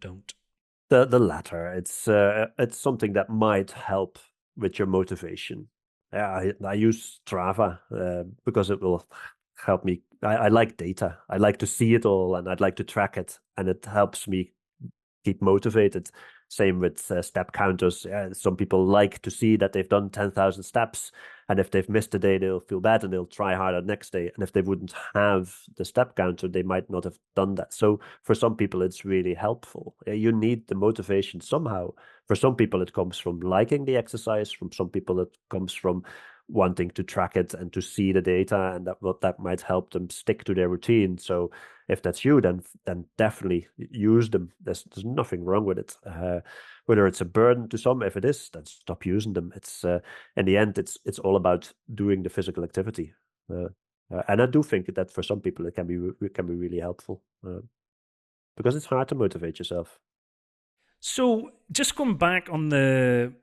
The latter. It's something that might help with your motivation. Yeah, I use Strava because it will help me. I like data. I like to see it all, and I'd like to track it, and it helps me keep motivated. Same with step counters. Some people like to see that they've done 10,000 steps, and if they've missed a day, they'll feel bad and they'll try harder next day. And if they wouldn't have the step counter, they might not have done that. So for some people, it's really helpful. You need the motivation somehow. For some people, it comes from liking the exercise. From some people, it comes from wanting to track it and to see the data, and that might help them stick to their routine. So if that's you, then definitely use them. There's nothing wrong with it. Whether it's a burden to some, if it is, then stop using them. It's in the end, it's all about doing the physical activity, and I do think that for some people it can be really helpful because it's hard to motivate yourself. So just going back on the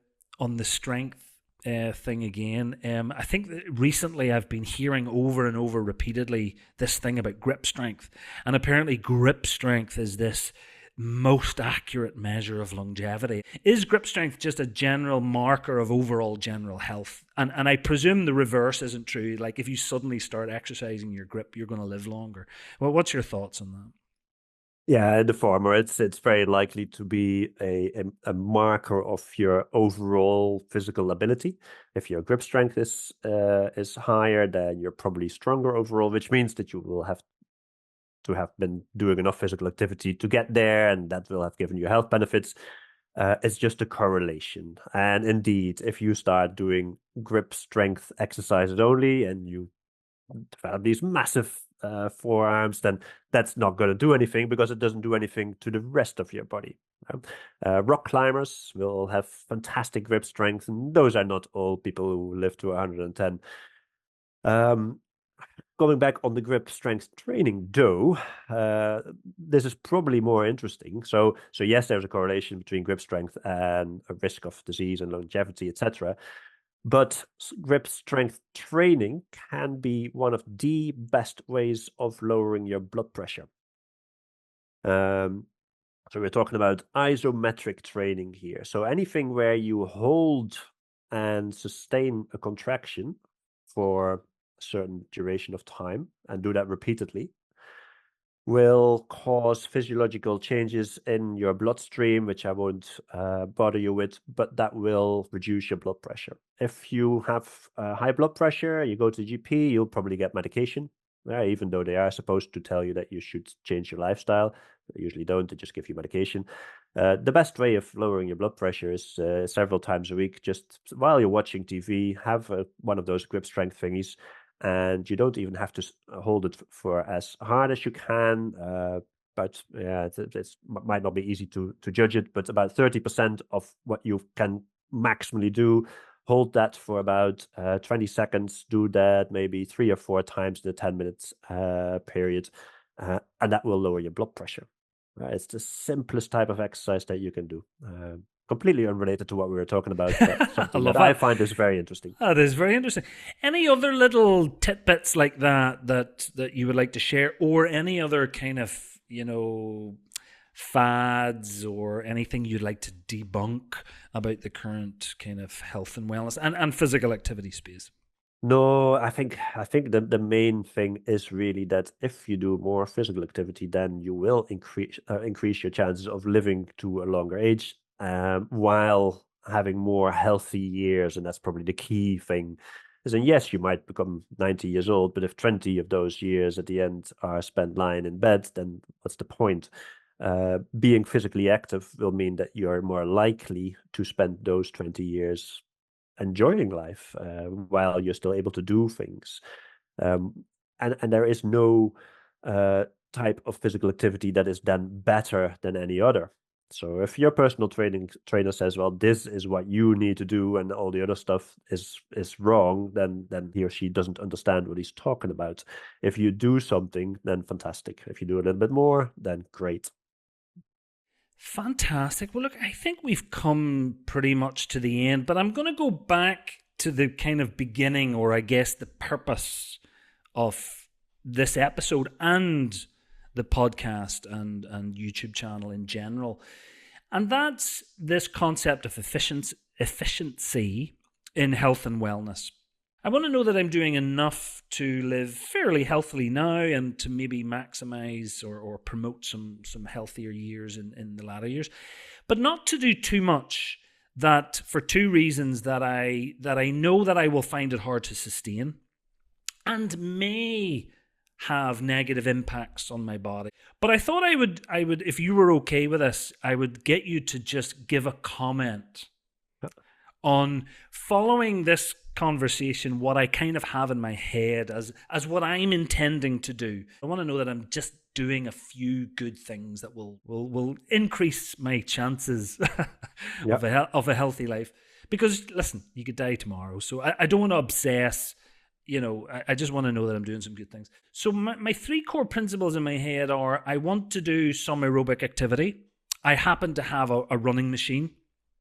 strength thing again, I think that recently I've been hearing over and over repeatedly this thing about grip strength, and apparently grip strength is this most accurate measure of longevity. Is grip strength just a general marker of overall general health? And I presume the reverse isn't true. Like if you suddenly start exercising your grip, you're going to live longer. Well, what's your thoughts on that? Yeah, the former, it's very likely to be a marker of your overall physical ability. If your grip strength is higher, then you're probably stronger overall, which means that you will have to have been doing enough physical activity to get there, and that will have given you health benefits. It's just a correlation. And indeed, if you start doing grip strength exercises only and you develop these massive forearms, then that's not going to do anything because it doesn't do anything to the rest of your body. Rock climbers will have fantastic grip strength, and those are not all people who live to 110. Going back on the grip strength training, though, this is probably more interesting. So yes, there's a correlation between grip strength and a risk of disease and longevity, etc. But grip strength training can be one of the best ways of lowering your blood pressure. So we're talking about isometric training here. So anything where you hold and sustain a contraction for a certain duration of time and do that repeatedly will cause physiological changes in your bloodstream, which I won't bother you with, but that will reduce your blood pressure. If you have high blood pressure, you go to the GP, you'll probably get medication, even though they are supposed to tell you that you should change your lifestyle. They usually don't, they just give you medication. The best way of lowering your blood pressure is several times a week, just while you're watching TV, have one of those grip strength thingies, and you don't even have to hold it for as hard as you can. But yeah, it might not be easy to judge it, but about 30% of what you can maximally do, hold that for about 20 seconds, do that maybe 3 or 4 times in a 10 minutes period, and that will lower your blood pressure. It's the simplest type of exercise that you can do. Completely unrelated to what we were talking about, but I something love that I that. find is very interesting. That is very interesting. Any other little tidbits like that you would like to share, or any other kind of fads or anything you'd like to debunk about the current kind of health and wellness and physical activity space? No, I think the main thing is really that if you do more physical activity, then you will increase your chances of living to a longer age, while having more healthy years, and that's probably the key thing. Is in yes, you might become 90 years old, but if 20 of those years at the end are spent lying in bed, then what's the point? Being physically active will mean that you're more likely to spend those 20 years enjoying life while you're still able to do things. Um, and there is no type of physical activity that is then better than any other. So if your personal training trainer says, "Well, this is what you need to do," and all the other stuff is wrong, then he or she doesn't understand what he's talking about. If you do something, then fantastic. If you do a little bit more, then great. Fantastic. Well, look, I think we've come pretty much to the end, but I'm going to go back to the kind of beginning, or I guess the purpose of this episode and the podcast and YouTube channel in general. And that's this concept of efficiency in health and wellness. I want to know that I'm doing enough to live fairly healthily now and to maybe maximize or promote some healthier years in the latter years, but not to do too much, that for two reasons that I know that I will find it hard to sustain and may have negative impacts on my body. But I thought I would if you were okay with this, I would get you to just give a comment on, following this conversation, what I kind of have in my head as what I'm intending to do. I want to know that I'm just doing a few good things that will increase my chances Yeah. of a healthy life. Because listen, you could die tomorrow, so I don't want to obsess. I just want to know that I'm doing some good things. So my three core principles in my head are: I want to do some aerobic activity. I happen to have a running machine.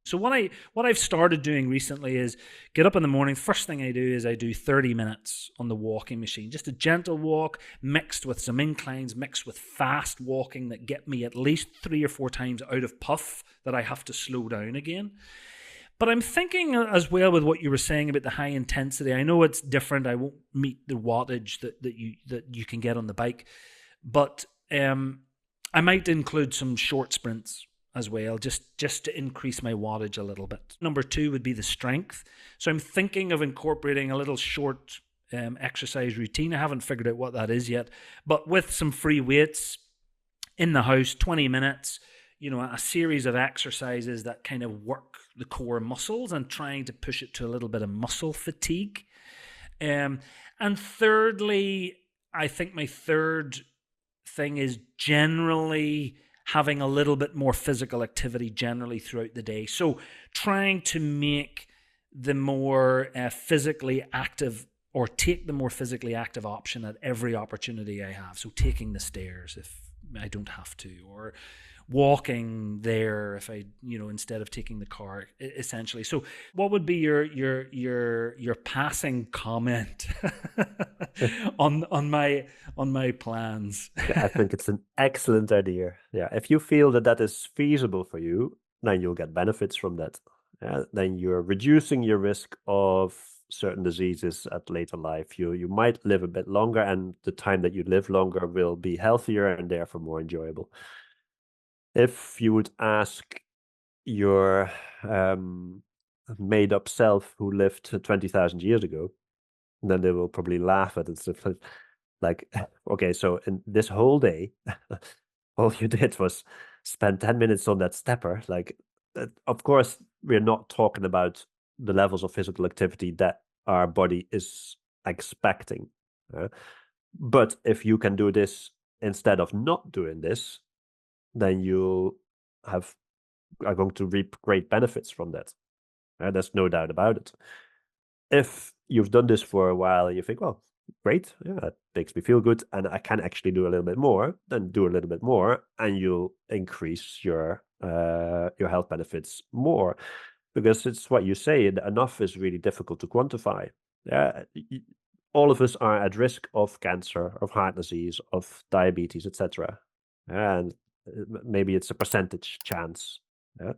So what I've started doing recently is get up in the morning. First thing I do is I do 30 minutes on the walking machine, just a gentle walk mixed with some inclines, mixed with fast walking that get me at least 3 or 4 times out of puff that I have to slow down again. But I'm thinking as well with what you were saying about the high intensity. I know it's different. I won't meet the wattage that you can get on the bike, but I might include some short sprints as well, just to increase my wattage a little bit. Number 2 would be the strength. So I'm thinking of incorporating a little short exercise routine. I haven't figured out what that is yet, but with some free weights in the house, 20 minutes, a series of exercises that kind of work the core muscles and trying to push it to a little bit of muscle fatigue. And thirdly, I think my third thing is generally having a little bit more physical activity generally throughout the day. So trying to make the more physically active, or take the more physically active option at every opportunity I have. So taking the stairs if I don't have to, or walking there if I, instead of taking the car, essentially. So what would be your passing comment on my plans? I think it's an excellent idea. Yeah, if you feel that that is feasible for you, then you'll get benefits from that. Then you're reducing your risk of certain diseases at later life. You might live a bit longer, and the time that you live longer will be healthier and therefore more enjoyable. If you would ask your made-up self who lived 20,000 years ago, then they will probably laugh at it. Like, okay, so in this whole day, all you did was spend 10 minutes on that stepper. Like, of course, we're not talking about the levels of physical activity that our body is expecting. But if you can do this instead of not doing this, then you are going to reap great benefits from that. There's no doubt about it. If you've done this for a while and you think, well, great, yeah, that makes me feel good, and I can actually do a little bit more, then do a little bit more, and you'll increase your health benefits more, because it's what you say. Enough is really difficult to quantify. Yeah, all of us are at risk of cancer, of heart disease, of diabetes, etc. And maybe it's a percentage chance. Yeah?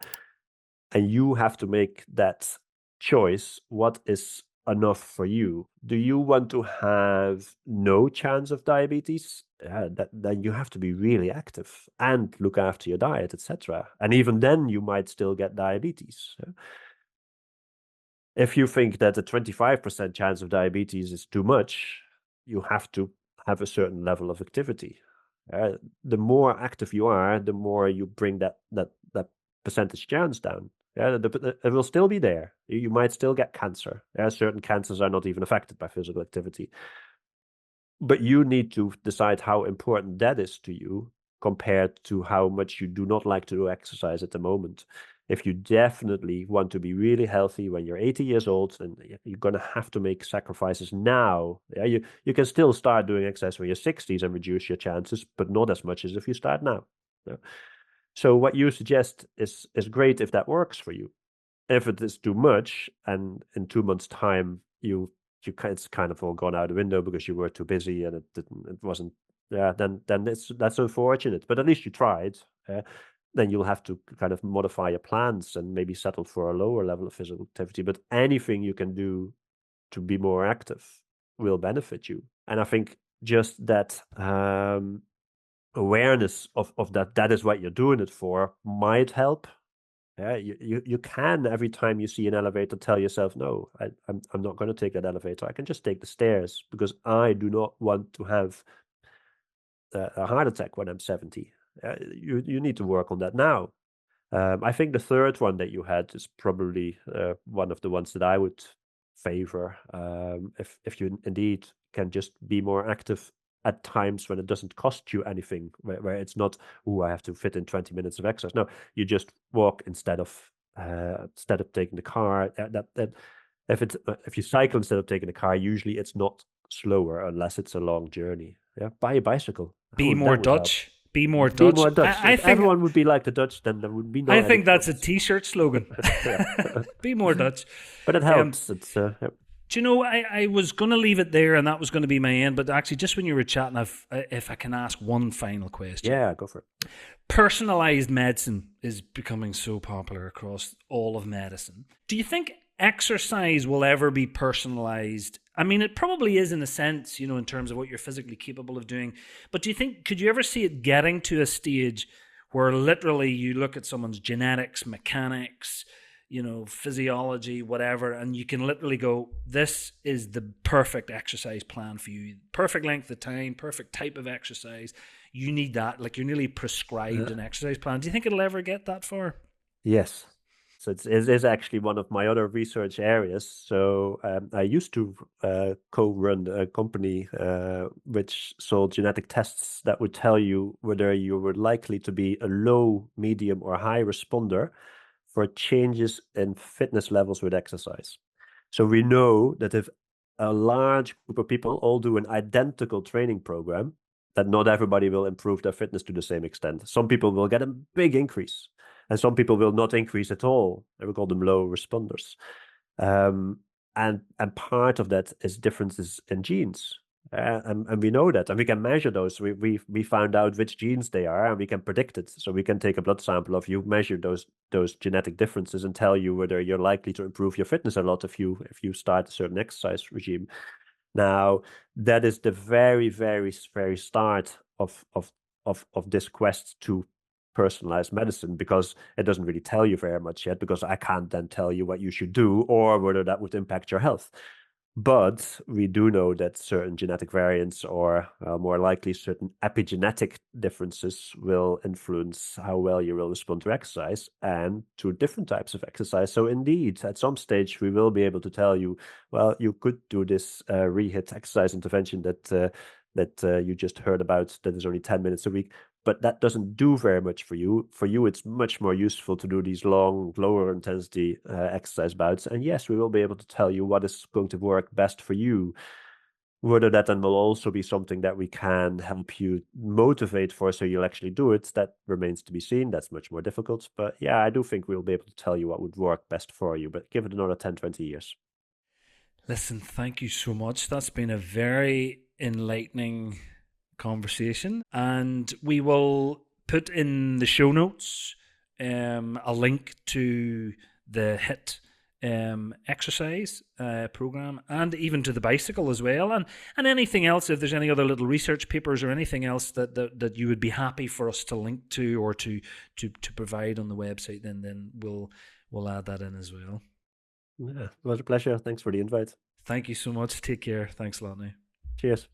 And you have to make that choice. What is enough for you? Do you want to have no chance of diabetes? Then you have to be really active and look after your diet, etc. And even then, you might still get diabetes. If you think that a 25% chance of diabetes is too much, you have to have a certain level of activity. The more active you are, the more you bring that percentage chance down. It will still be there. You might still get cancer. Certain cancers are not even affected by physical activity. But you need to decide how important that is to you compared to how much you do not like to do exercise at the moment. If you definitely want to be really healthy when you're 80 years old, then you're going to have to make sacrifices now. You can still start doing exercise when you're 60s and reduce your chances, but not as much as if you start now. So what you suggest is great if that works for you. If it is too much, and in 2 months' time it's kind of all gone out the window because you were too busy and it wasn't, then that's unfortunate. But at least you tried. Then you'll have to kind of modify your plans and maybe settle for a lower level of physical activity. But anything you can do to be more active will benefit you. And I think just that awareness of that is what you're doing it for might help. You can, every time you see an elevator, tell yourself, no, I'm not going to take that elevator. I can just take the stairs because I do not want to have a heart attack when I'm 70. You need to work on that now. I think the third one that you had is probably one of the ones that I would favor. If you indeed can just be more active at times when it doesn't cost you anything, where it's not, oh, I have to fit in 20 minutes of exercise. No, you just walk instead of taking the car. If you cycle instead of taking the car, usually it's not slower unless it's a long journey. Yeah, buy a bicycle. Be more That would help. Dutch. Be more Be Dutch. more Dutch. I If think everyone would be like the Dutch, then there would be no I any think that's a problems. T-shirt slogan. Be more Dutch. But it helps. It's Do you know, I was going to leave it there and that was going to be my end, but actually just when you were chatting, if I can ask one final question. Yeah, go for it. Personalised medicine is becoming so popular across all of medicine. Do you think exercise will ever be personalised? I mean, it probably is in a sense, in terms of what you're physically capable of doing. But do you think, could you ever see it getting to a stage where literally you look at someone's genetics, mechanics, physiology, whatever, and you can literally go, this is the perfect exercise plan for you. Perfect length of time, perfect type of exercise. You need that. Like, you're nearly prescribed an exercise plan. Do you think it'll ever get that far? Yes. So it is actually one of my other research areas. So I used to co-run a company which sold genetic tests that would tell you whether you were likely to be a low, medium, or high responder for changes in fitness levels with exercise. So we know that if a large group of people all do an identical training program, that not everybody will improve their fitness to the same extent. Some people will get a big increase, and some people will not increase at all. We call them low responders. And part of that is differences in genes. And we know that, and we can measure those. We found out which genes they are, and we can predict it. So we can take a blood sample of you, measure those genetic differences, and tell you whether you're likely to improve your fitness a lot if you start a certain exercise regime. Now, that is the very, very, very start of this quest to personalized medicine, because it doesn't really tell you very much yet, because I can't then tell you what you should do or whether that would impact your health. But we do know that certain genetic variants, or more likely certain epigenetic differences, will influence how well you will respond to exercise and to different types of exercise. So indeed, at some stage, we will be able to tell you, well, you could do this rehit exercise intervention that you just heard about, that is only 10 minutes a week, but that doesn't do very much for you. For you, it's much more useful to do these long, lower intensity exercise bouts. And yes, we will be able to tell you what is going to work best for you. Whether that then will also be something that we can help you motivate for, so you'll actually do it, that remains to be seen. That's much more difficult. But yeah, I do think we'll be able to tell you what would work best for you, but give it another 10, 20 years. Listen, thank you so much. That's been a very enlightening conversation, and we will put in the show notes a link to the HIT exercise program, and even to the bicycle as well, and anything else. If there's any other little research papers or anything else that you would be happy for us to link to or to provide on the website, then we'll add that in as well. Yeah, it was a pleasure. Thanks for the invite. Thank you so much. Take care. Thanks a lot now. Cheers.